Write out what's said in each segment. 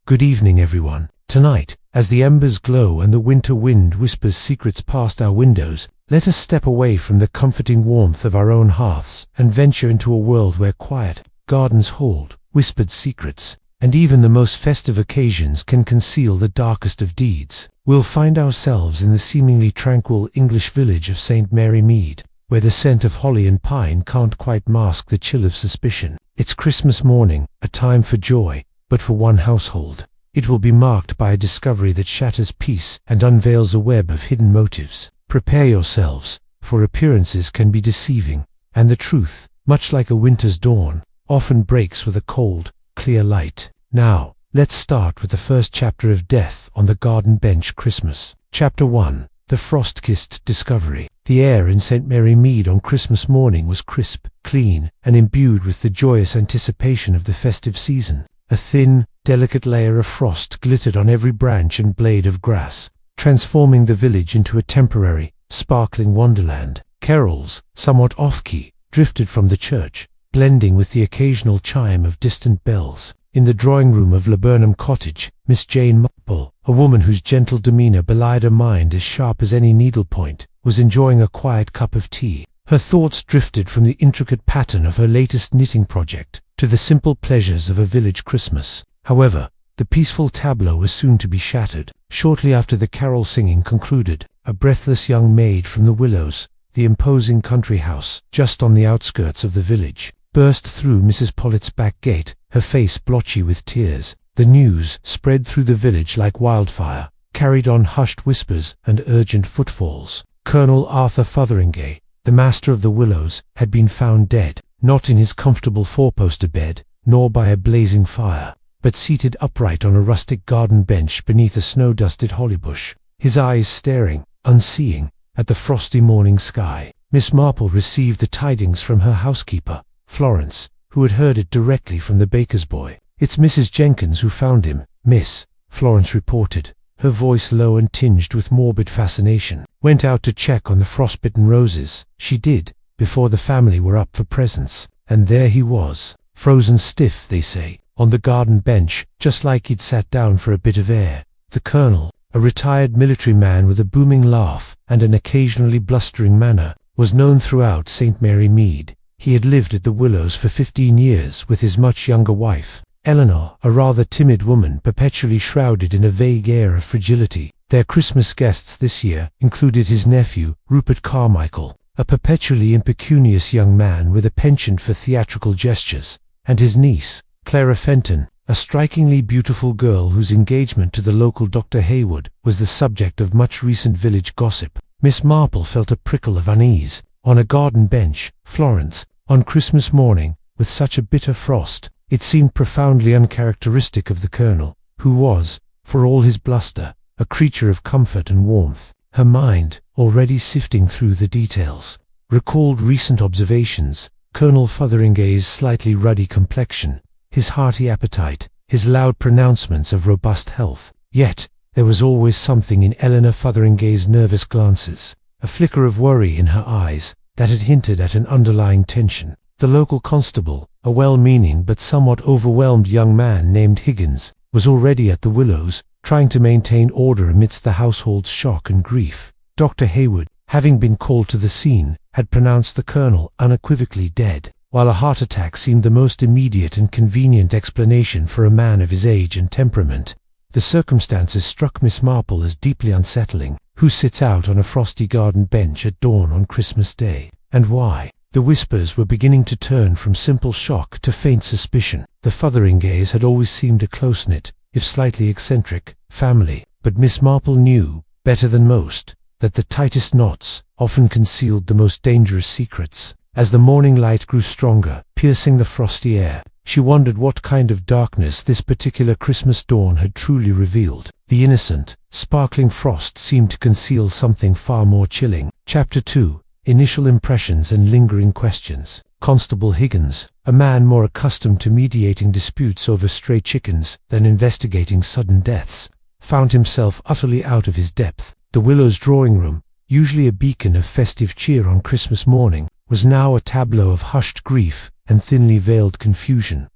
Good evening, everyone. Tonight, as the embers glow and the winter wind whispers secrets past our windows, let us step away from the comforting warmth of our own hearths and venture into a world where quiet gardens hold whispered secrets, and even the most festive occasions can conceal the darkest of deeds. We'll find ourselves in the seemingly tranquil English village of St. Mary Mead, where the scent of holly and pine can't quite mask the chill of suspicion. It's Christmas morning, a time for joy, but for one household. It will be marked by a discovery that shatters peace and unveils a web of hidden motives. Prepare yourselves, for appearances can be deceiving, and the truth, much like a winter's dawn, often breaks with a cold, clear light. Now, let's start with the first chapter of Death on the Garden Bench Christmas. Chapter 1. The Frost-Kissed Discovery. The air in St. Mary Mead on Christmas morning was crisp, clean, and imbued with the joyous anticipation of the festive season. A thin, delicate layer of frost glittered on every branch and blade of grass, transforming the village into a temporary, sparkling wonderland. Carols, somewhat off-key, drifted from the church, blending with the occasional chime of distant bells. In the drawing-room of Laburnum Cottage, Miss Marple, a woman whose gentle demeanour belied a mind as sharp as any needlepoint, was enjoying a quiet cup of tea. Her thoughts drifted from the intricate pattern of her latest knitting project to the simple pleasures of a village Christmas. However, the peaceful tableau was soon to be shattered. Shortly after the carol singing concluded, a breathless young maid from the Willows, the imposing country house just on the outskirts of the village, burst through Mrs. Pollitt's back gate, her face blotchy with tears. The news spread through the village like wildfire, carried on hushed whispers and urgent footfalls. Colonel Arthur Fotheringay, the master of the Willows, had been found dead, not in his comfortable four-poster bed, nor by a blazing fire, but seated upright on a rustic garden bench beneath a snow-dusted hollybush, his eyes staring, unseeing, at the frosty morning sky. Miss Marple received the tidings from her housekeeper, Florence, who had heard it directly from the baker's boy. "It's Mrs. Jenkins who found him, miss," Florence reported, her voice low and tinged with morbid fascination. "Went out to check on the frostbitten roses. She did, before the family were up for presents. And there he was, frozen stiff, they say, on the garden bench, just like he'd sat down for a bit of air." The colonel, a retired military man with a booming laugh and an occasionally blustering manner, was known throughout St. Mary Mead. He had lived at the Willows for 15 years with his much younger wife, Eleanor, a rather timid woman perpetually shrouded in a vague air of fragility. Their Christmas guests this year included his nephew, Rupert Carmichael, a perpetually impecunious young man with a penchant for theatrical gestures, and his niece, Clara Fenton, a strikingly beautiful girl whose engagement to the local Dr. Haywood was the subject of much recent village gossip. Miss Marple felt a prickle of unease. On a garden bench, Florence, on Christmas morning, with such a bitter frost, it seemed profoundly uncharacteristic of the colonel, who was, for all his bluster, a creature of comfort and warmth. Her mind, already sifting through the details, recalled recent observations: Colonel Fotheringay's slightly ruddy complexion, his hearty appetite, his loud pronouncements of robust health. Yet, there was always something in Eleanor Fotheringay's nervous glances, a flicker of worry in her eyes, that had hinted at an underlying tension. The local constable, a well-meaning but somewhat overwhelmed young man named Higgins, was already at the Willows, trying to maintain order amidst the household's shock and grief. Dr. Haywood, having been called to the scene, had pronounced the colonel unequivocally dead, while a heart attack seemed the most immediate and convenient explanation for a man of his age and temperament. The circumstances struck Miss Marple as deeply unsettling. Who sits out on a frosty garden bench at dawn on Christmas Day? And why? The whispers were beginning to turn from simple shock to faint suspicion. The Fotheringays had always seemed a close-knit, if slightly eccentric, family, but Miss Marple knew, better than most, that the tightest knots often concealed the most dangerous secrets. As the morning light grew stronger, piercing the frosty air, she wondered what kind of darkness this particular Christmas dawn had truly revealed. The innocent, sparkling frost seemed to conceal something far more chilling. Chapter 2. Initial Impressions and Lingering Questions. Constable Higgins, a man more accustomed to mediating disputes over stray chickens than investigating sudden deaths, found himself utterly out of his depth. The Willows drawing-room, usually a beacon of festive cheer on Christmas morning, was now a tableau of hushed grief and thinly veiled confusion.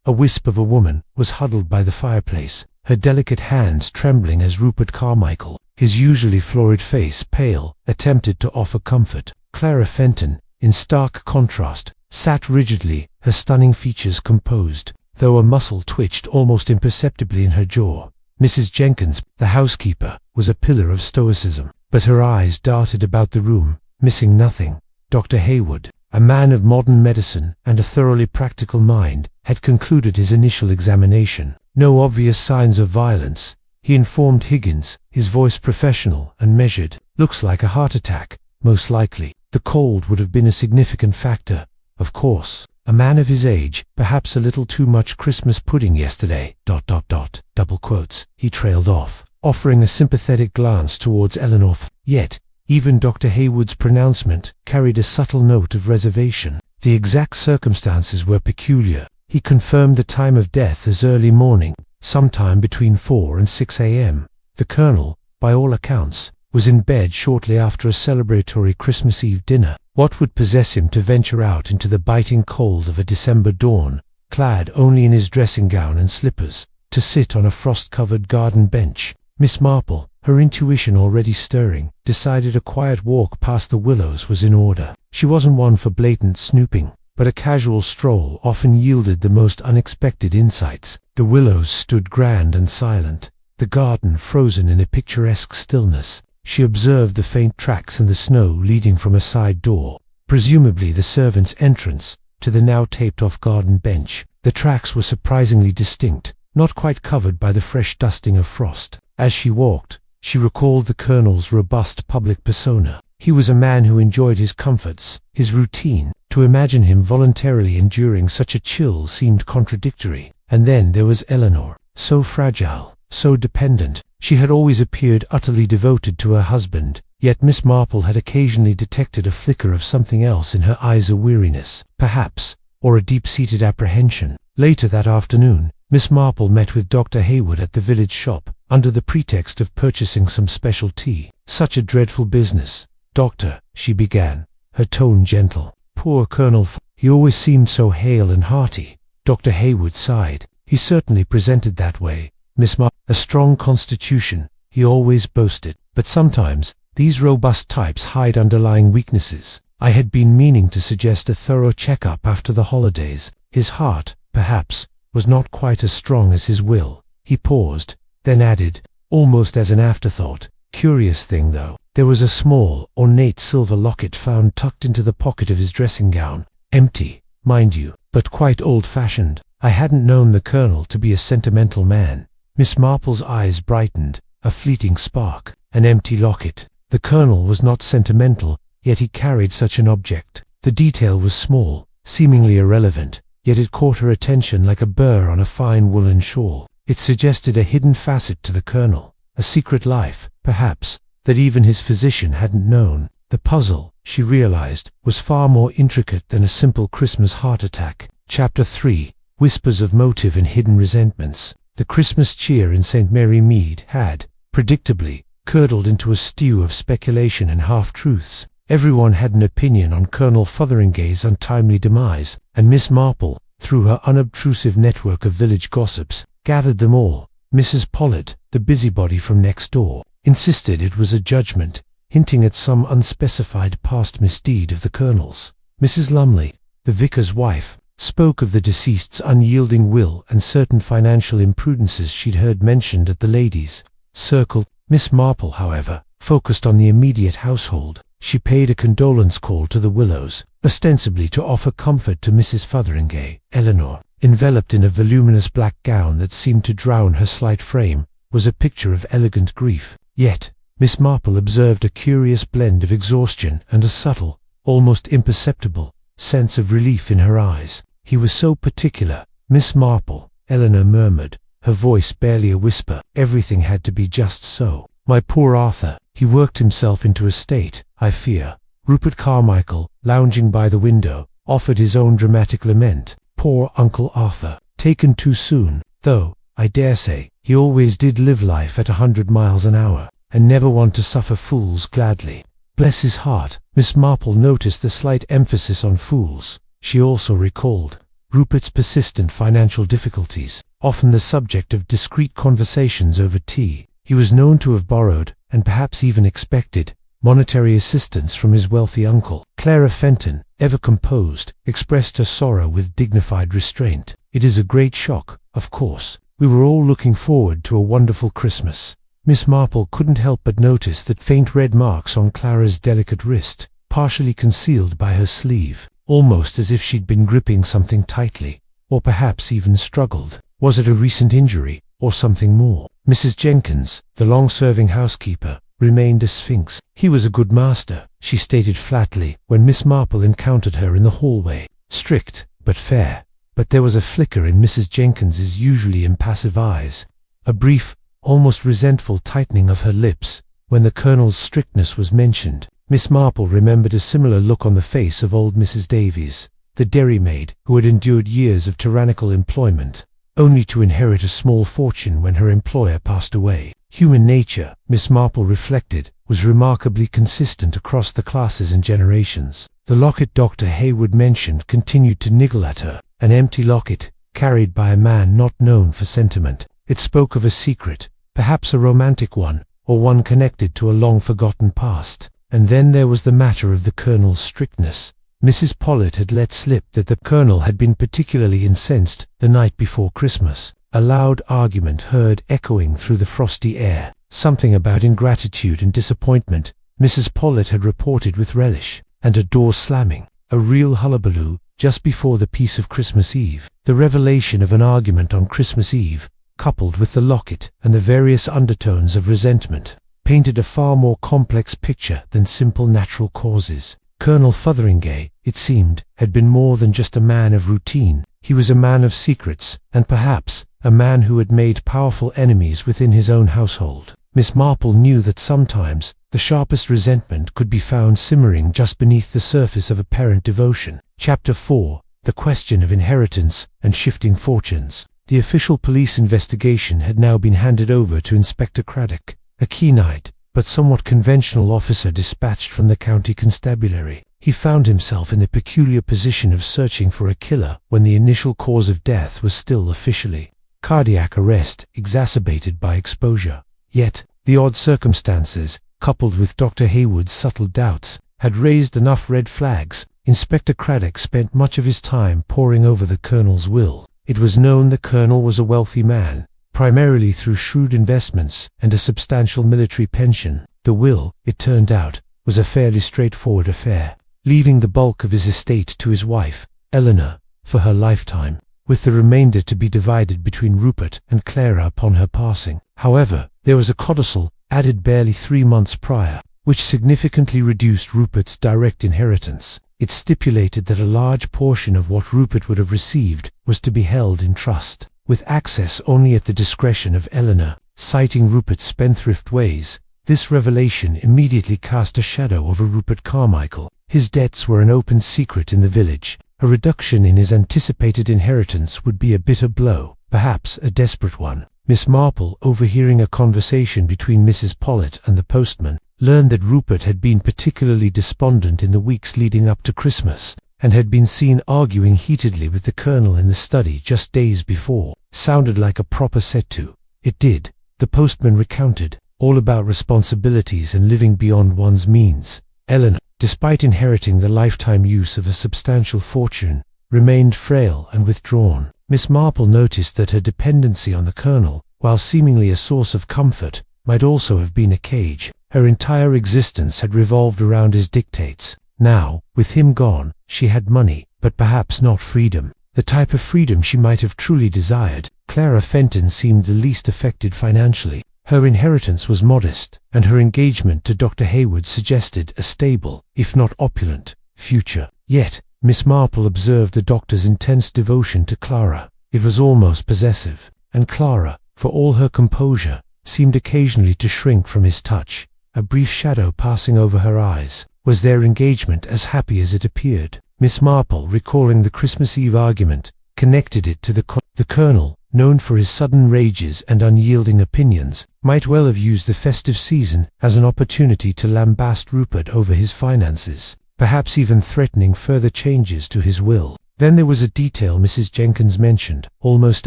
A wisp of a woman, was huddled by the fireplace, her delicate hands trembling as Rupert Carmichael, his usually florid face pale, attempted to offer comfort. Clara Fenton, in stark contrast, sat rigidly, her stunning features composed, though a muscle twitched almost imperceptibly in her jaw. Mrs. Jenkins, the housekeeper, was a pillar of stoicism, but her eyes darted about the room, missing nothing. Dr. Hayward, a man of modern medicine and a thoroughly practical mind, had concluded his initial examination. No obvious signs of violence, he informed Higgins, his voice professional and measured. Looks like a heart attack, most likely. The cold would have been a significant factor, of course. A man of his age, perhaps a little too much Christmas pudding yesterday, ... double quotes. He trailed off, offering a sympathetic glance towards Eleanor. Yet, even Dr. Hayward's pronouncement carried a subtle note of reservation. The exact circumstances were peculiar. He confirmed the time of death as early morning, sometime between 4 and 6 a.m. The Colonel, by all accounts, was in bed shortly after a celebratory Christmas Eve dinner. What would possess him to venture out into the biting cold of a December dawn, clad only in his dressing gown and slippers, to sit on a frost-covered garden bench? Miss Marple, her intuition already stirring, decided a quiet walk past the willows was in order. She wasn't one for blatant snooping, but a casual stroll often yielded the most unexpected insights. The willows stood grand and silent, the garden frozen in a picturesque stillness. She observed the faint tracks in the snow leading from a side door, presumably the servant's entrance, to the now taped-off garden bench. The tracks were surprisingly distinct, not quite covered by the fresh dusting of frost. As she walked, she recalled the Colonel's robust public persona. He was a man who enjoyed his comforts, his routine. To imagine him voluntarily enduring such a chill seemed contradictory. And then there was Eleanor, so fragile, so dependent. She had always appeared utterly devoted to her husband, yet Miss Marple had occasionally detected a flicker of something else in her eyes, a weariness, perhaps, or a deep-seated apprehension. Later that afternoon, Miss Marple met with Dr. Hayward at the village shop, under the pretext of purchasing some special tea. "Such a dreadful business, Doctor," she began, her tone gentle. "Poor Colonel he always seemed so hale and hearty." Dr. Hayward sighed. "He certainly presented that way, Miss Marple. A strong constitution, he always boasted. But sometimes, these robust types hide underlying weaknesses. I had been meaning to suggest a thorough check-up after the holidays. His heart, perhaps, was not quite as strong as his will." He paused, then added, almost as an afterthought, "Curious thing though, there was a small, ornate silver locket found tucked into the pocket of his dressing gown. Empty, mind you, but quite old-fashioned. I hadn't known the Colonel to be a sentimental man." Miss Marple's eyes brightened, a fleeting spark. An empty locket. The Colonel was not sentimental, yet he carried such an object. The detail was small, seemingly irrelevant, yet it caught her attention like a burr on a fine woolen shawl. It suggested a hidden facet to the Colonel, a secret life, perhaps, that even his physician hadn't known. The puzzle, she realized, was far more intricate than a simple Christmas heart attack. Chapter 3. Whispers of motive and hidden resentments. The Christmas cheer in St. Mary Mead had, predictably, curdled into a stew of speculation and half-truths. Everyone had an opinion on Colonel Fotheringay's untimely demise, and Miss Marple, through her unobtrusive network of village gossips, gathered them all. Mrs. Pollard, the busybody from next door, insisted it was a judgment, hinting at some unspecified past misdeed of the Colonel's. Mrs. Lumley, the vicar's wife, spoke of the deceased's unyielding will and certain financial imprudences she'd heard mentioned at the ladies' circle. Miss Marple, however, focused on the immediate household. She paid a condolence call to the Willows, ostensibly to offer comfort to Mrs. Fotheringay. Eleanor, enveloped in a voluminous black gown that seemed to drown her slight frame, was a picture of elegant grief. Yet, Miss Marple observed a curious blend of exhaustion and a subtle, almost imperceptible, sense of relief in her eyes. "He was so particular, Miss Marple," Eleanor murmured, her voice barely a whisper. "Everything had to be just so. My poor Arthur, he worked himself into a state, I fear." Rupert Carmichael, lounging by the window, offered his own dramatic lament. "Poor Uncle Arthur, taken too soon, though, I dare say, he always did live life at 100 miles an hour, and never want to suffer fools gladly. Bless his heart." Miss Marple noticed the slight emphasis on fools. She also recalled Rupert's persistent financial difficulties, often the subject of discreet conversations over tea. He was known to have borrowed, and perhaps even expected, monetary assistance from his wealthy uncle. Clara Fenton, ever composed, expressed her sorrow with dignified restraint. "It is a great shock, of course. We were all looking forward to a wonderful Christmas." Miss Marple couldn't help but notice that faint red marks on Clara's delicate wrist, partially concealed by her sleeve, almost as if she'd been gripping something tightly, or perhaps even struggled. Was it a recent injury, or something more? Mrs. Jenkins, the long-serving housekeeper, remained a sphinx. "He was a good master," she stated flatly when Miss Marple encountered her in the hallway. Strict, but fair. But there was a flicker in Mrs. Jenkins's usually impassive eyes, a brief, almost resentful tightening of her lips, when the Colonel's strictness was mentioned. Miss Marple remembered a similar look on the face of old Mrs. Davies, the dairymaid who had endured years of tyrannical employment, only to inherit a small fortune when her employer passed away. Human nature, Miss Marple reflected, was remarkably consistent across the classes and generations. The locket Dr. Hayward mentioned continued to niggle at her, an empty locket, carried by a man not known for sentiment. It spoke of a secret, perhaps a romantic one, or one connected to a long-forgotten past. And then there was the matter of the Colonel's strictness. Mrs. Pollitt had let slip that the Colonel had been particularly incensed the night before Christmas. A loud argument heard echoing through the frosty air, something about ingratitude and disappointment, Mrs. Pollitt had reported with relish, and a door slamming, a real hullabaloo, just before the peace of Christmas Eve. The revelation of an argument on Christmas Eve, coupled with the locket and the various undertones of resentment, painted a far more complex picture than simple natural causes. Colonel Fotheringay, it seemed, had been more than just a man of routine. He was a man of secrets, and perhaps a man who had made powerful enemies within his own household. Miss Marple knew that sometimes the sharpest resentment could be found simmering just beneath the surface of apparent devotion. Chapter 4. The Question of Inheritance and Shifting Fortunes. The official police investigation had now been handed over to Inspector Craddock, a keen-eyed, but somewhat conventional officer dispatched from the county constabulary. He found himself in the peculiar position of searching for a killer when the initial cause of death was still officially cardiac arrest exacerbated by exposure. Yet, the odd circumstances, coupled with Dr. Hayward's subtle doubts, had raised enough red flags. Inspector Craddock spent much of his time poring over the Colonel's will. It was known the Colonel was a wealthy man, primarily through shrewd investments and a substantial military pension. The will, it turned out, was a fairly straightforward affair, leaving the bulk of his estate to his wife, Eleanor, for her lifetime, with the remainder to be divided between Rupert and Clara upon her passing. However, there was a codicil, added barely 3 months prior, which significantly reduced Rupert's direct inheritance. It stipulated that a large portion of what Rupert would have received was to be held in trust, with access only at the discretion of Eleanor. Citing Rupert's spendthrift ways, this revelation immediately cast a shadow over Rupert Carmichael. His debts were an open secret in the village. A reduction in his anticipated inheritance would be a bitter blow, perhaps a desperate one. Miss Marple, overhearing a conversation between Mrs. Pollitt and the postman, learned that Rupert had been particularly despondent in the weeks leading up to Christmas, and had been seen arguing heatedly with the Colonel in the study just days before. Sounded like a proper set-to. It did, the postman recounted, all about responsibilities and living beyond one's means. Eleanor, despite inheriting the lifetime use of a substantial fortune, remained frail and withdrawn. Miss Marple noticed that her dependency on the Colonel, while seemingly a source of comfort, might also have been a cage. Her entire existence had revolved around his dictates. Now, with him gone, she had money, but perhaps not freedom. The type of freedom she might have truly desired. Clara Fenton seemed the least affected financially. Her inheritance was modest, and her engagement to Dr. Hayward suggested a stable, if not opulent, future. Yet, Miss Marple observed the doctor's intense devotion to Clara. It was almost possessive, and Clara, for all her composure, seemed occasionally to shrink from his touch, a brief shadow passing over her eyes. Was their engagement as happy as it appeared? Miss Marple, recalling the Christmas Eve argument, connected it to the Colonel, known for his sudden rages and unyielding opinions, might well have used the festive season as an opportunity to lambast Rupert over his finances, perhaps even threatening further changes to his will. Then there was a detail Mrs. Jenkins mentioned, almost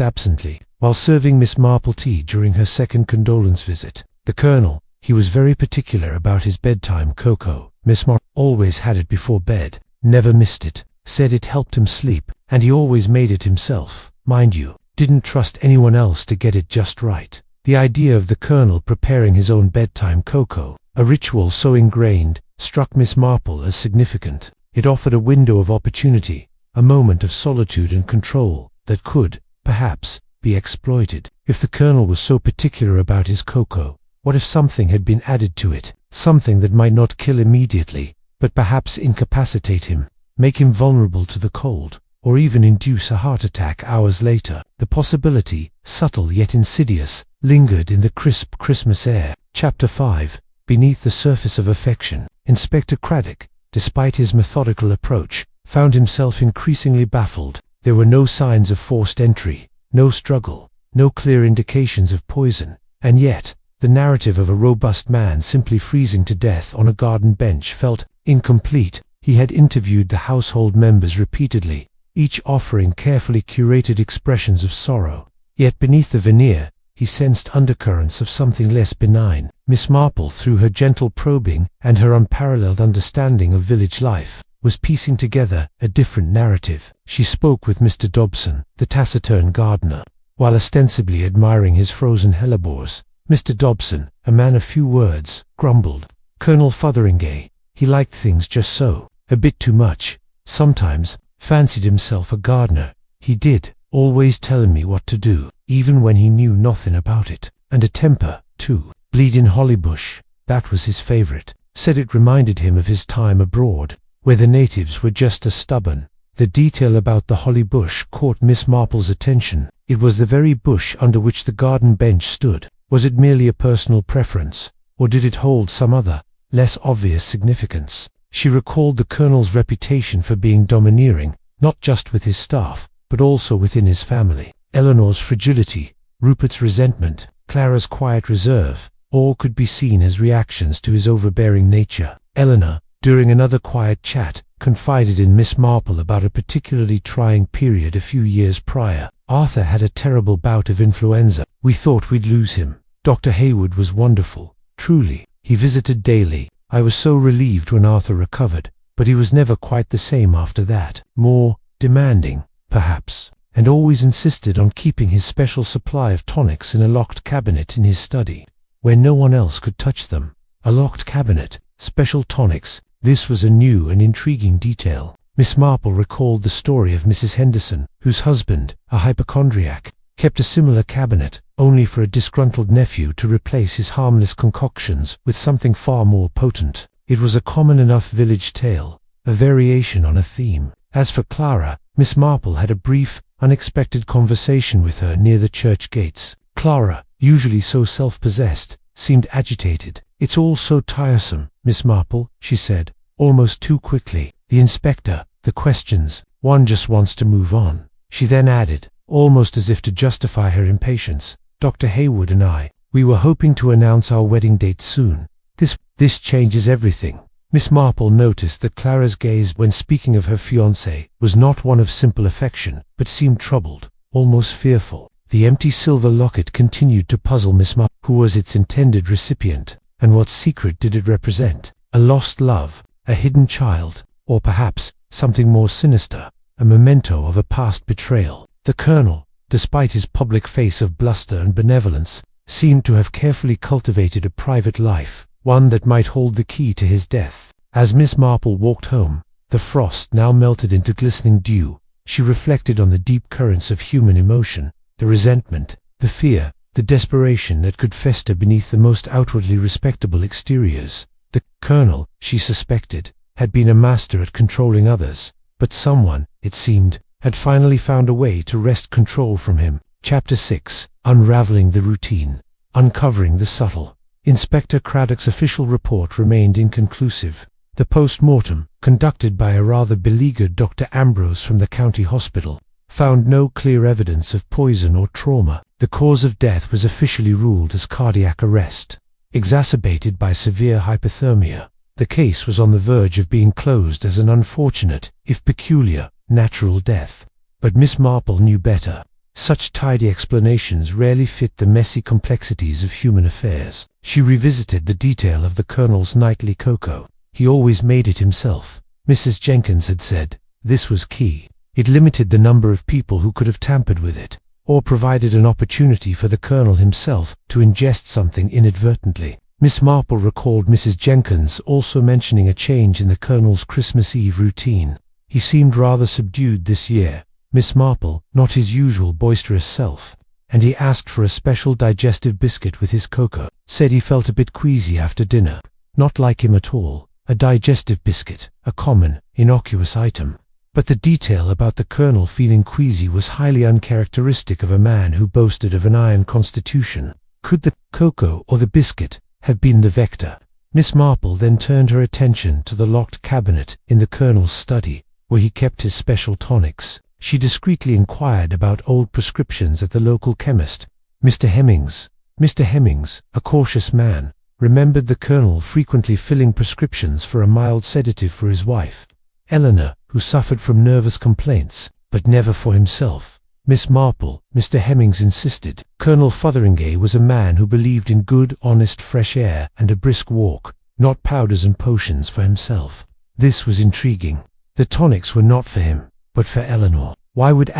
absently, while serving Miss Marple tea during her second condolence visit. The Colonel, he was very particular about his bedtime cocoa. Miss Marple always had it before bed, never missed it, said it helped him sleep, and he always made it himself, mind you, didn't trust anyone else to get it just right. The idea of the Colonel preparing his own bedtime cocoa, a ritual so ingrained, struck Miss Marple as significant. It offered a window of opportunity, a moment of solitude and control that could, perhaps, be exploited. If the Colonel was so particular about his cocoa, what if something had been added to it, something that might not kill immediately, but perhaps incapacitate him, make him vulnerable to the cold, or even induce a heart attack hours later? The possibility, subtle yet insidious, lingered in the crisp Christmas air. Chapter 5. Beneath the surface of affection. Inspector Craddock, despite his methodical approach, found himself increasingly baffled. There were no signs of forced entry, no struggle, no clear indications of poison, and yet, the narrative of a robust man simply freezing to death on a garden bench felt incomplete. He had interviewed the household members repeatedly, each offering carefully curated expressions of sorrow. Yet beneath the veneer, he sensed undercurrents of something less benign. Miss Marple, through her gentle probing and her unparalleled understanding of village life, was piecing together a different narrative. She spoke with Mr. Dobson, the taciturn gardener. While ostensibly admiring his frozen hellebores, Mr. Dobson, a man of few words, grumbled. Colonel Fotheringay, he liked things just so, a bit too much, sometimes, fancied himself a gardener. He did, always telling me what to do, even when he knew nothing about it. And a temper, too. Bleeding Hollybush, that was his favourite. Said it reminded him of his time abroad, where the natives were just as stubborn. The detail about the holly bush caught Miss Marple's attention. It was the very bush under which the garden bench stood. Was it merely a personal preference, or did it hold some other, less obvious significance? She recalled the Colonel's reputation for being domineering, not just with his staff, but also within his family. Eleanor's fragility, Rupert's resentment, Clara's quiet reserve, all could be seen as reactions to his overbearing nature. Eleanor, during another quiet chat, confided in Miss Marple about a particularly trying period a few years prior. Arthur had a terrible bout of influenza. We thought we'd lose him. Dr. Hayward was wonderful, truly. He visited daily. I was so relieved when Arthur recovered, but he was never quite the same after that. More demanding, perhaps, and always insisted on keeping his special supply of tonics in a locked cabinet in his study, where no one else could touch them. A locked cabinet, special tonics. This was a new and intriguing detail. Miss Marple recalled the story of Mrs. Henderson, whose husband, a hypochondriac, kept a similar cabinet, only for a disgruntled nephew to replace his harmless concoctions with something far more potent. It was a common enough village tale, a variation on a theme. As for Clara, Miss Marple had a brief, unexpected conversation with her near the church gates. Clara, usually so self-possessed, seemed agitated. "It's all so tiresome, Miss Marple," she said, almost too quickly. "The inspector, the questions, one just wants to move on." She then added, almost as if to justify her impatience, "Dr. Hayward and I, we were hoping to announce our wedding date soon. This changes everything." Miss Marple noticed that Clara's gaze when speaking of her fiancé was not one of simple affection, but seemed troubled, almost fearful. The empty silver locket continued to puzzle Miss Marple. Who was its intended recipient, and what secret did it represent? A lost love, a hidden child, or perhaps something more sinister, a memento of a past betrayal? The Colonel, despite his public face of bluster and benevolence, seemed to have carefully cultivated a private life, one that might hold the key to his death. As Miss Marple walked home, the frost now melted into glistening dew. She reflected on the deep currents of human emotion, the resentment, the fear, the desperation that could fester beneath the most outwardly respectable exteriors. The Colonel, she suspected, had been a master at controlling others, but someone, it seemed, had finally found a way to wrest control from him. Chapter 6. Unraveling the routine. Uncovering the subtle. Inspector Craddock's official report remained inconclusive. The post-mortem, conducted by a rather beleaguered Dr. Ambrose from the county hospital, found no clear evidence of poison or trauma. The cause of death was officially ruled as cardiac arrest, exacerbated by severe hypothermia. The case was on the verge of being closed as an unfortunate, if peculiar, natural death. But Miss Marple knew better. Such tidy explanations rarely fit the messy complexities of human affairs. She revisited the detail of the Colonel's nightly cocoa. He always made it himself. Mrs. Jenkins had said this was key. It limited the number of people who could have tampered with it, or provided an opportunity for the Colonel himself to ingest something inadvertently. Miss Marple recalled Mrs. Jenkins also mentioning a change in the Colonel's Christmas Eve routine. He seemed rather subdued this year. Miss Marple, not his usual boisterous self, and he asked for a special digestive biscuit with his cocoa. Said he felt a bit queasy after dinner. Not like him at all. A digestive biscuit, a common, innocuous item. But the detail about the Colonel feeling queasy was highly uncharacteristic of a man who boasted of an iron constitution. Could the cocoa or the biscuit have been the vector? Miss Marple then turned her attention to the locked cabinet in the Colonel's study, where he kept his special tonics. She discreetly inquired about old prescriptions at the local chemist. Mr. Hemmings, a cautious man, remembered the Colonel frequently filling prescriptions for a mild sedative for his wife, Eleanor, who suffered from nervous complaints, but never for himself. Miss Marple, Mr. Hemmings insisted. Colonel Fotheringay was a man who believed in good, honest fresh air and a brisk walk, not powders and potions for himself. This was intriguing. The tonics were not for him, but for Eleanor. Why would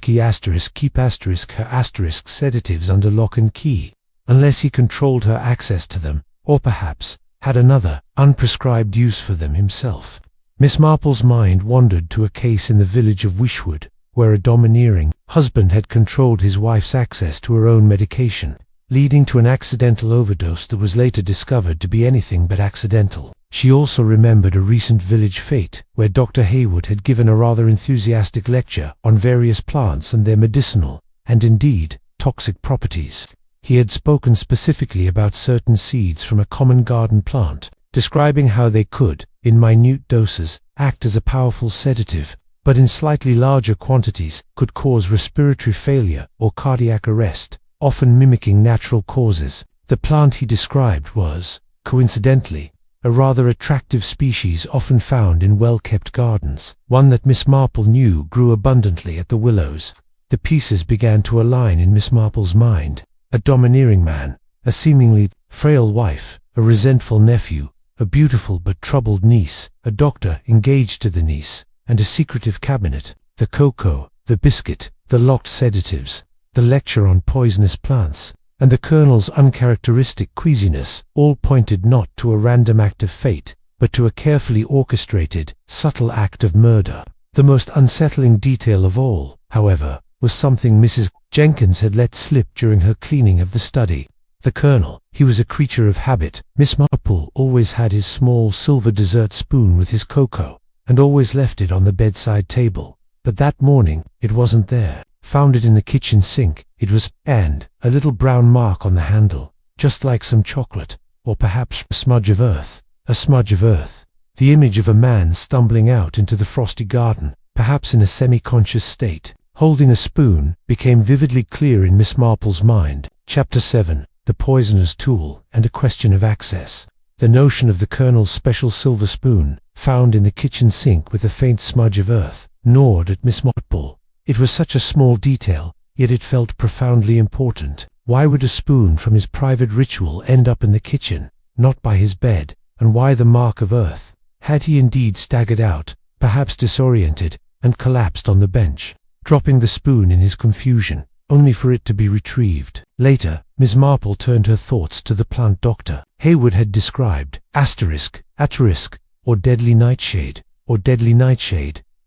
he keep her sedatives under lock and key, unless he controlled her access to them, or perhaps had another, unprescribed use for them himself? Miss Marple's mind wandered to a case in the village of Wishwood, where a domineering husband had controlled his wife's access to her own medication, leading to an accidental overdose that was later discovered to be anything but accidental. She also remembered a recent village fete, where Dr. Hayward had given a rather enthusiastic lecture on various plants and their medicinal, and indeed, toxic properties. He had spoken specifically about certain seeds from a common garden plant, describing how they could, in minute doses, act as a powerful sedative, but in slightly larger quantities could cause respiratory failure or cardiac arrest, often mimicking natural causes. The plant he described was, coincidentally, a rather attractive species often found in well-kept gardens, one that Miss Marple knew grew abundantly at the Willows. The pieces began to align in Miss Marple's mind. A domineering man, a seemingly frail wife, a resentful nephew, a beautiful but troubled niece, a doctor engaged to the niece, and a secretive cabinet, the cocoa, the biscuit, the locked sedatives, the lecture on poisonous plants, and the Colonel's uncharacteristic queasiness all pointed not to a random act of fate, but to a carefully orchestrated, subtle act of murder. The most unsettling detail of all, however, was something Mrs. Jenkins had let slip during her cleaning of the study. The Colonel, he was a creature of habit. Miss Marple always had his small silver dessert spoon with his cocoa, and always left it on the bedside table. But that morning, it wasn't there. Found it in the kitchen sink. It was, and a little brown mark on the handle, just like some chocolate, or perhaps a smudge of earth. A smudge of earth. The image of a man stumbling out into the frosty garden, perhaps in a semi-conscious state, holding a spoon, became vividly clear in Miss Marple's mind. Chapter 7. The Poisoner's Tool, and a Question of Access. The notion of the Colonel's special silver spoon, found in the kitchen sink with a faint smudge of earth, gnawed at Miss Marple. It was such a small detail, yet it felt profoundly important. Why would a spoon from his private ritual end up in the kitchen, not by his bed, and why the mark of earth? Had he indeed staggered out, perhaps disoriented, and collapsed on the bench, dropping the spoon in his confusion, only for it to be retrieved? Later, Miss Marple turned her thoughts to the plant doctor Hayward had described, atarisk, or deadly nightshade,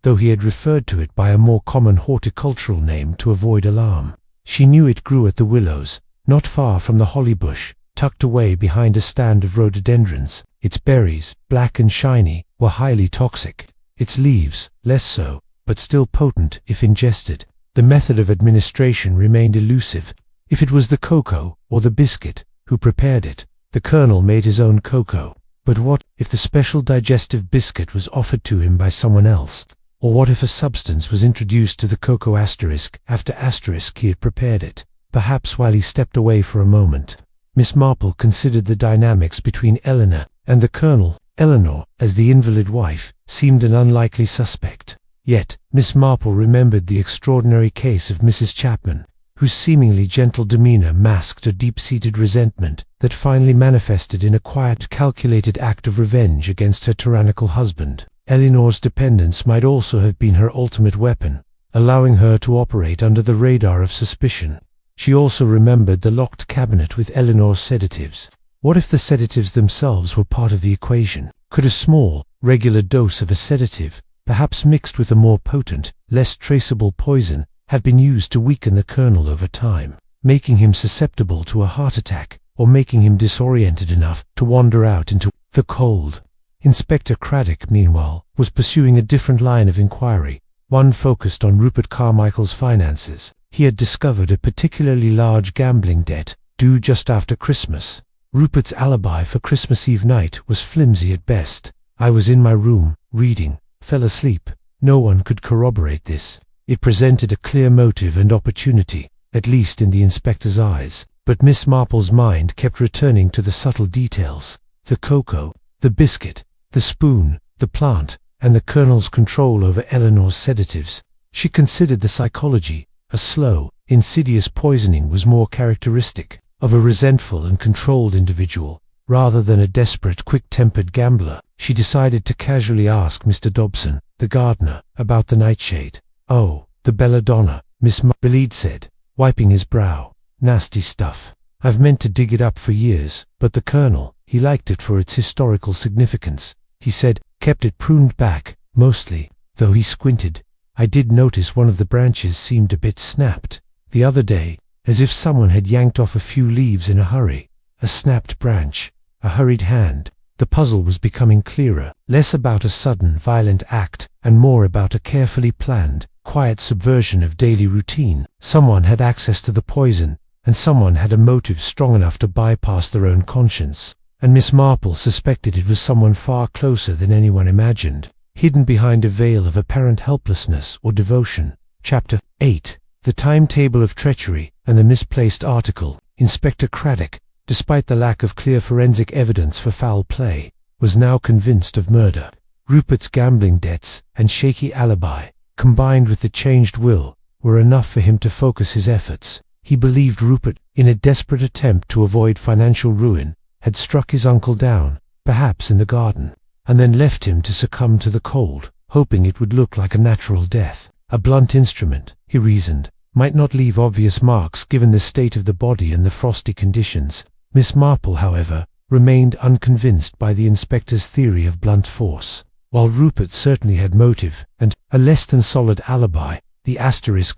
though he had referred to it by a more common horticultural name to avoid alarm. She knew it grew at the Willows, not far from the holly bush, tucked away behind a stand of rhododendrons. Its berries, black and shiny, were highly toxic. Its leaves, less so, but still potent if ingested. The method of administration remained elusive. If it was the cocoa, or the biscuit, who prepared it, the Colonel made his own cocoa. But what if the special digestive biscuit was offered to him by someone else? Or what if a substance was introduced to the cocoa after he had prepared it, perhaps while he stepped away for a moment? Miss Marple considered the dynamics between Eleanor and the Colonel. Eleanor, as the invalid wife, seemed an unlikely suspect. Yet, Miss Marple remembered the extraordinary case of Mrs. Chapman, whose seemingly gentle demeanor masked a deep-seated resentment that finally manifested in a quiet, calculated act of revenge against her tyrannical husband. Eleanor's dependence might also have been her ultimate weapon, allowing her to operate under the radar of suspicion. She also remembered the locked cabinet with Eleanor's sedatives. What if the sedatives themselves were part of the equation? Could a small, regular dose of a sedative, perhaps mixed with a more potent, less traceable poison, have been used to weaken the colonel over time, making him susceptible to a heart attack, or making him disoriented enough to wander out into the cold? Inspector Craddock, meanwhile, was pursuing a different line of inquiry, one focused on Rupert Carmichael's finances. He had discovered a particularly large gambling debt, due just after Christmas. Rupert's alibi for Christmas Eve night was flimsy at best. "I was in my room, reading, fell asleep." No one could corroborate this. It presented a clear motive and opportunity, at least in the inspector's eyes, but Miss Marple's mind kept returning to the subtle details: the cocoa, the biscuit, the spoon, the plant, and the colonel's control over Eleanor's sedatives. She considered the psychology. A slow, insidious poisoning was more characteristic of a resentful and controlled individual, rather than a desperate, quick-tempered gambler. She decided to casually ask Mr. Dobson, the gardener, about the nightshade. "Oh, the belladonna," Miss Marple said, wiping his brow. "Nasty stuff. I've meant to dig it up for years, but the colonel, he liked it for its historical significance. He said, kept it pruned back, mostly, though he squinted. I did notice one of the branches seemed a bit snapped the other day, as if someone had yanked off a few leaves in a hurry. A snapped branch, a hurried hand." The puzzle was becoming clearer, less about a sudden, violent act, and more about a carefully planned, quiet subversion of daily routine. Someone had access to the poison, and someone had a motive strong enough to bypass their own conscience. And Miss Marple suspected it was someone far closer than anyone imagined, hidden behind a veil of apparent helplessness or devotion. Chapter 8. The timetable of treachery and the misplaced article. Inspector Craddock, despite the lack of clear forensic evidence for foul play, was now convinced of murder. Rupert's gambling debts and shaky alibi, combined with the changed will, were enough for him to focus his efforts. He believed Rupert, in a desperate attempt to avoid financial ruin, had struck his uncle down, perhaps in the garden, and then left him to succumb to the cold, hoping it would look like a natural death. A blunt instrument, he reasoned, might not leave obvious marks given the state of the body and the frosty conditions. Miss Marple, however, remained unconvinced by the inspector's theory of blunt force. While Rupert certainly had motive and a less than solid alibi, the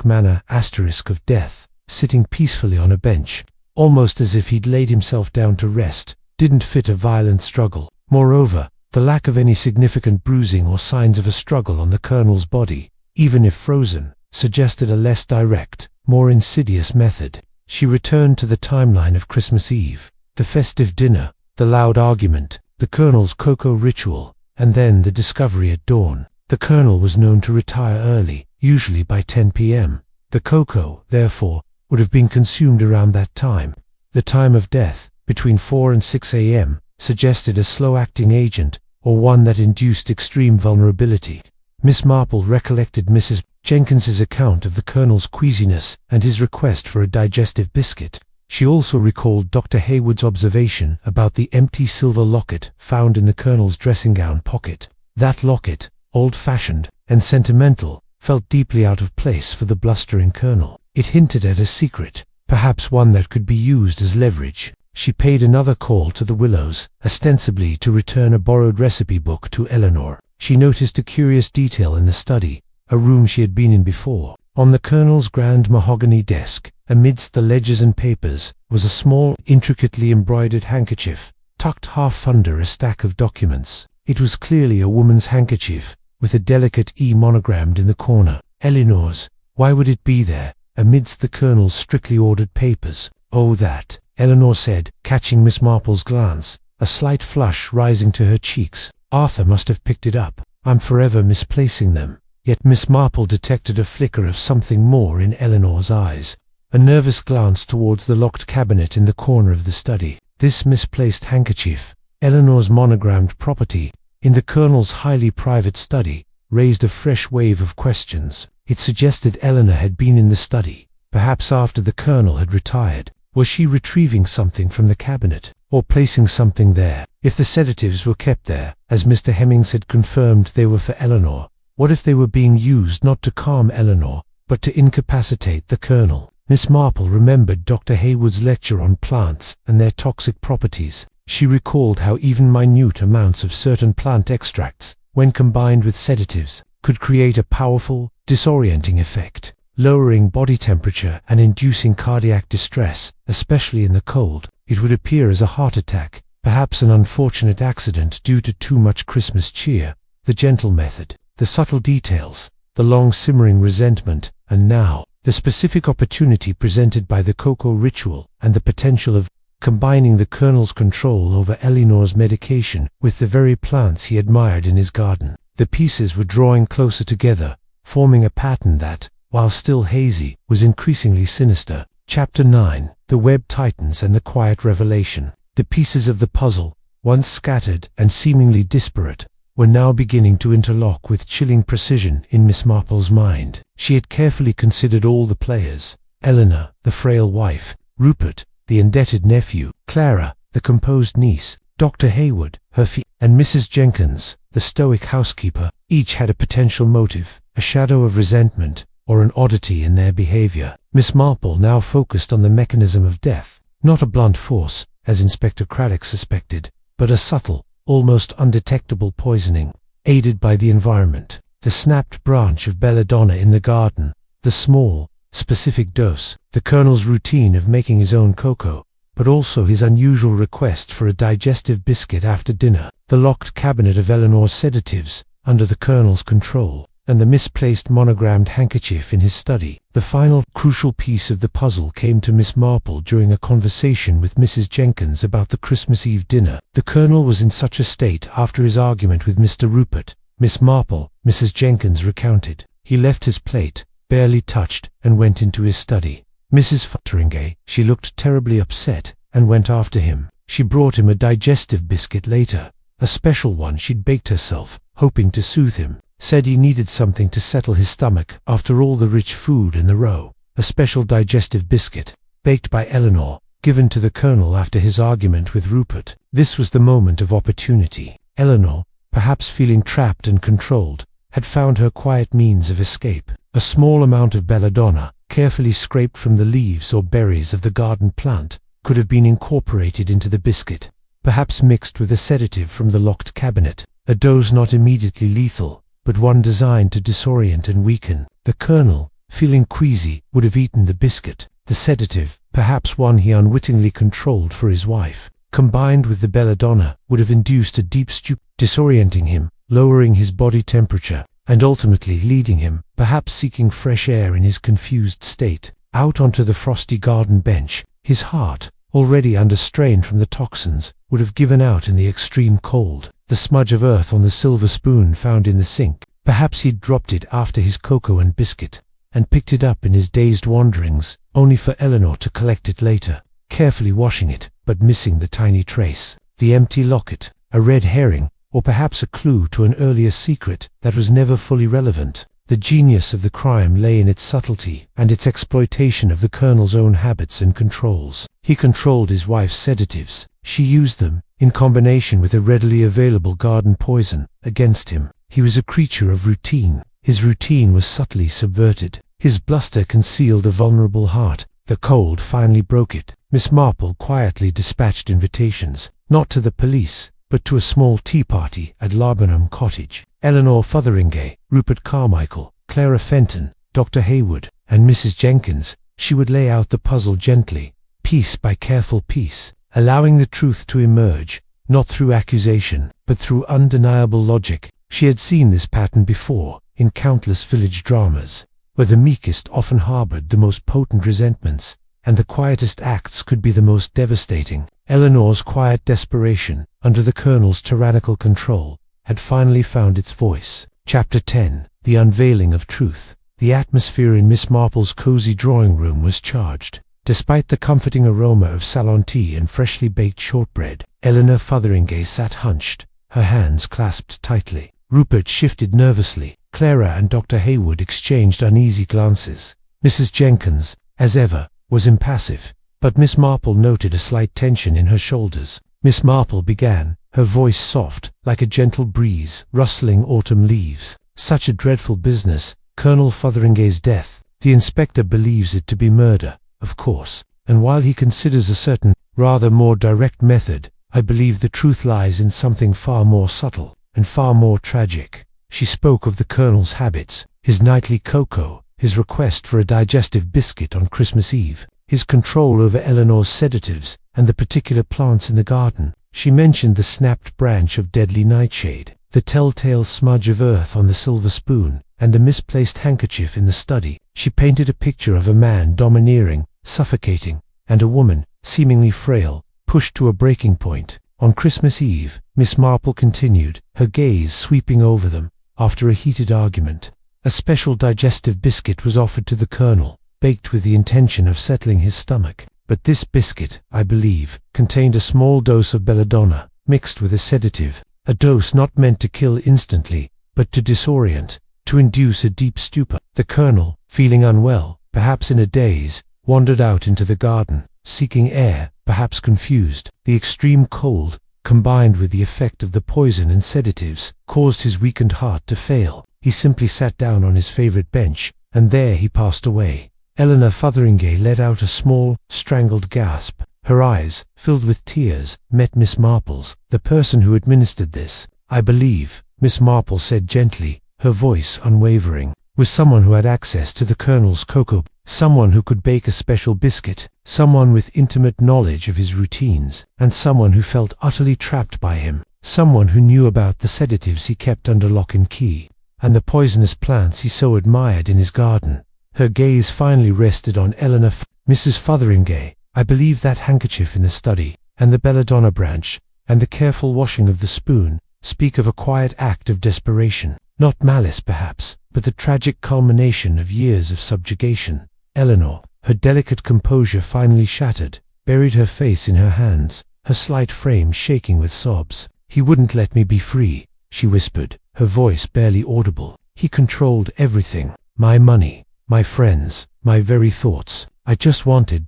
manner of death, sitting peacefully on a bench, almost as if he'd laid himself down to rest, didn't fit a violent struggle. Moreover, the lack of any significant bruising or signs of a struggle on the colonel's body, even if frozen, suggested a less direct, more insidious method. She returned to the timeline of Christmas Eve, the festive dinner, the loud argument, the colonel's cocoa ritual, and then the discovery at dawn. The colonel was known to retire early, usually by 10 p.m. The cocoa, therefore, would have been consumed around that time. The time of death, between 4 and 6 a.m., suggested a slow-acting agent, or one that induced extreme vulnerability. Miss Marple recollected Mrs. Jenkins's account of the colonel's queasiness and his request for a digestive biscuit. She also recalled Dr. Hayward's observation about the empty silver locket found in the colonel's dressing-gown pocket. That locket, old-fashioned and sentimental, felt deeply out of place for the blustering colonel. It hinted at a secret, perhaps one that could be used as leverage. She paid another call to the Willows, ostensibly to return a borrowed recipe book to Eleanor. She noticed a curious detail in the study, a room she had been in before. On the colonel's grand mahogany desk, amidst the ledgers and papers, was a small, intricately embroidered handkerchief, tucked half under a stack of documents. It was clearly a woman's handkerchief, with a delicate E monogrammed in the corner. Eleanor's. Why would it be there, amidst the colonel's strictly ordered papers? "Oh, that," Eleanor said, catching Miss Marple's glance, a slight flush rising to her cheeks. "Arthur must have picked it up. I'm forever misplacing them." Yet Miss Marple detected a flicker of something more in Eleanor's eyes, a nervous glance towards the locked cabinet in the corner of the study. This misplaced handkerchief, Eleanor's monogrammed property, in the colonel's highly private study, raised a fresh wave of questions. It suggested Eleanor had been in the study, perhaps after the Colonel had retired. Was she retrieving something from the cabinet, or placing something there? If the sedatives were kept there, as Mr. Hemmings had confirmed they were for Eleanor, what if they were being used not to calm Eleanor, but to incapacitate the Colonel? Miss Marple remembered Dr. Hayward's lecture on plants and their toxic properties. She recalled how even minute amounts of certain plant extracts, when combined with sedatives, could create a powerful, disorienting effect, lowering body temperature and inducing cardiac distress, especially in the cold. It would appear as a heart attack, perhaps an unfortunate accident due to too much Christmas cheer. The gentle method, the subtle details, the long simmering resentment, and now, the specific opportunity presented by the cocoa ritual and the potential of combining the Colonel's control over Eleanor's medication with the very plants he admired in his garden. The pieces were drawing closer together, forming a pattern that, while still hazy, was increasingly sinister. Chapter 9. The Web Tightens and the Quiet Revelation. The pieces of the puzzle, once scattered and seemingly disparate, were now beginning to interlock with chilling precision in Miss Marple's mind. She had carefully considered all the players: Eleanor, the frail wife; Rupert, the indebted nephew; Clara, the composed niece; Dr. Hayward, her and Mrs. Jenkins, the stoic housekeeper. Each had a potential motive, a shadow of resentment, or an oddity in their behavior. Miss Marple now focused on the mechanism of death, not a blunt force, as Inspector Craddock suspected, but a subtle, almost undetectable poisoning, aided by the environment. The snapped branch of belladonna in the garden, the small, specific dose, the Colonel's routine of making his own cocoa, but also his unusual request for a digestive biscuit after dinner, the locked cabinet of Eleanor's sedatives, under the Colonel's control, and the misplaced monogrammed handkerchief in his study. The final, crucial piece of the puzzle came to Miss Marple during a conversation with Mrs. Jenkins about the Christmas Eve dinner. The Colonel was in such a state after his argument with Mr. Rupert, Miss Marple, Mrs. Jenkins recounted. He left his plate, barely touched, and went into his study. Mrs. Fotheringay, she looked terribly upset, and went after him. She brought him a digestive biscuit later, a special one she'd baked herself, hoping to soothe him. Said he needed something to settle his stomach after all the rich food in the row. A special digestive biscuit, baked by Eleanor, given to the Colonel after his argument with Rupert. This was the moment of opportunity. Eleanor, perhaps feeling trapped and controlled, had found her quiet means of escape. A small amount of belladonna, carefully scraped from the leaves or berries of the garden plant, could have been incorporated into the biscuit, perhaps mixed with a sedative from the locked cabinet. A dose not immediately lethal, but one designed to disorient and weaken. The Colonel, feeling queasy, would have eaten the biscuit. The sedative, perhaps one he unwittingly controlled for his wife, combined with the belladonna, would have induced a deep stupor, disorienting him, lowering his body temperature, and ultimately leading him, perhaps seeking fresh air in his confused state, out onto the frosty garden bench. His heart, already under strain from the toxins, would have given out in the extreme cold. The smudge of earth on the silver spoon found in the sink. Perhaps he'd dropped it after his cocoa and biscuit, and picked it up in his dazed wanderings, only for Eleanor to collect it later, carefully washing it, but missing the tiny trace. The empty locket, a red herring, or perhaps a clue to an earlier secret that was never fully relevant. The genius of the crime lay in its subtlety and its exploitation of the Colonel's own habits and controls. He controlled his wife's sedatives. She used them, in combination with a readily available garden poison, against him. He was a creature of routine. His routine was subtly subverted. His bluster concealed a vulnerable heart. The cold finally broke it. Miss Marple quietly dispatched invitations, not to the police, but to a small tea party at Laburnham Cottage. Eleanor Fotheringay, Rupert Carmichael, Clara Fenton, Dr. Hayward, and Mrs. Jenkins. She would lay out the puzzle gently, piece by careful piece, allowing the truth to emerge, not through accusation, but through undeniable logic. She had seen this pattern before, in countless village dramas, where the meekest often harbored the most potent resentments, and the quietest acts could be the most devastating. Eleanor's quiet desperation, under the Colonel's tyrannical control, had finally found its voice. Chapter 10. The Unveiling of Truth. The atmosphere in Miss Marple's cozy drawing room was charged. Despite the comforting aroma of salon tea and freshly baked shortbread, Eleanor Fotheringay sat hunched, her hands clasped tightly. Rupert shifted nervously, Clara and Dr. Hayward exchanged uneasy glances. Mrs. Jenkins, as ever, was impassive, but Miss Marple noted a slight tension in her shoulders. Miss Marple began, her voice soft, like a gentle breeze rustling autumn leaves. "Such a dreadful business, Colonel Fotheringay's death. The inspector believes it to be murder, of course, and while he considers a certain, rather more direct method, I believe the truth lies in something far more subtle, and far more tragic." She spoke of the Colonel's habits, his nightly cocoa, his request for a digestive biscuit on Christmas Eve, his control over Eleanor's sedatives, and the particular plants in the garden. She mentioned the snapped branch of deadly nightshade, the telltale smudge of earth on the silver spoon, and the misplaced handkerchief in the study. She painted a picture of a man domineering, suffocating, and a woman, seemingly frail, pushed to a breaking point. On Christmas Eve, Miss Marple continued, her gaze sweeping over them, after a heated argument. A special digestive biscuit was offered to the Colonel, baked with the intention of settling his stomach. But this biscuit, I believe, contained a small dose of belladonna, mixed with a sedative, a dose not meant to kill instantly, but to disorient, to induce a deep stupor. The Colonel, feeling unwell, perhaps in a daze, wandered out into the garden, seeking air, perhaps confused. The extreme cold, combined with the effect of the poison and sedatives, caused his weakened heart to fail. He simply sat down on his favorite bench, and there he passed away. Eleanor Fotheringay let out a small, strangled gasp. Her eyes, filled with tears, met Miss Marple's. "The person who administered this, I believe," Miss Marple said gently, her voice unwavering, "was someone who had access to the Colonel's cocoa, someone who could bake a special biscuit, someone with intimate knowledge of his routines, and someone who felt utterly trapped by him, someone who knew about the sedatives he kept under lock and key, and the poisonous plants he so admired in his garden." Her gaze finally rested on Eleanor. "Mrs. Fotheringay, I believe that handkerchief in the study, and the belladonna branch, and the careful washing of the spoon, speak of a quiet act of desperation. Not malice, perhaps, but the tragic culmination of years of subjugation." Eleanor, her delicate composure finally shattered, buried her face in her hands, her slight frame shaking with sobs. "He wouldn't let me be free," she whispered, her voice barely audible. "He controlled everything. My money, my friends, my very thoughts. I just wanted ...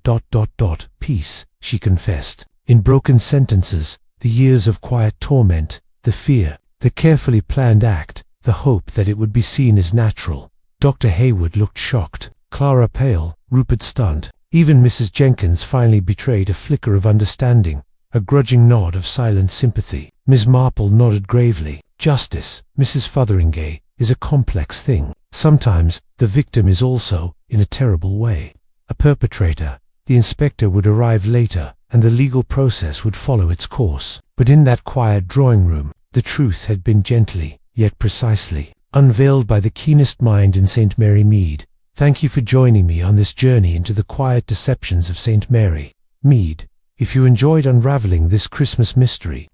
peace," she confessed. In broken sentences, the years of quiet torment, the fear, the carefully planned act, the hope that it would be seen as natural. Dr. Hayward looked shocked, Clara pale, Rupert stunned. Even Mrs. Jenkins finally betrayed a flicker of understanding, a grudging nod of silent sympathy. Miss Marple nodded gravely. "Justice, Mrs. Fotheringay, is a complex thing. Sometimes the victim is also, in a terrible way, a perpetrator. The inspector would arrive later, and the legal process would follow its course. But in that quiet drawing room, the truth had been gently, yet precisely, unveiled by the keenest mind in St. Mary Mead. Thank you for joining me on this journey into the quiet deceptions of St. Mary Mead. If you enjoyed unraveling this Christmas mystery,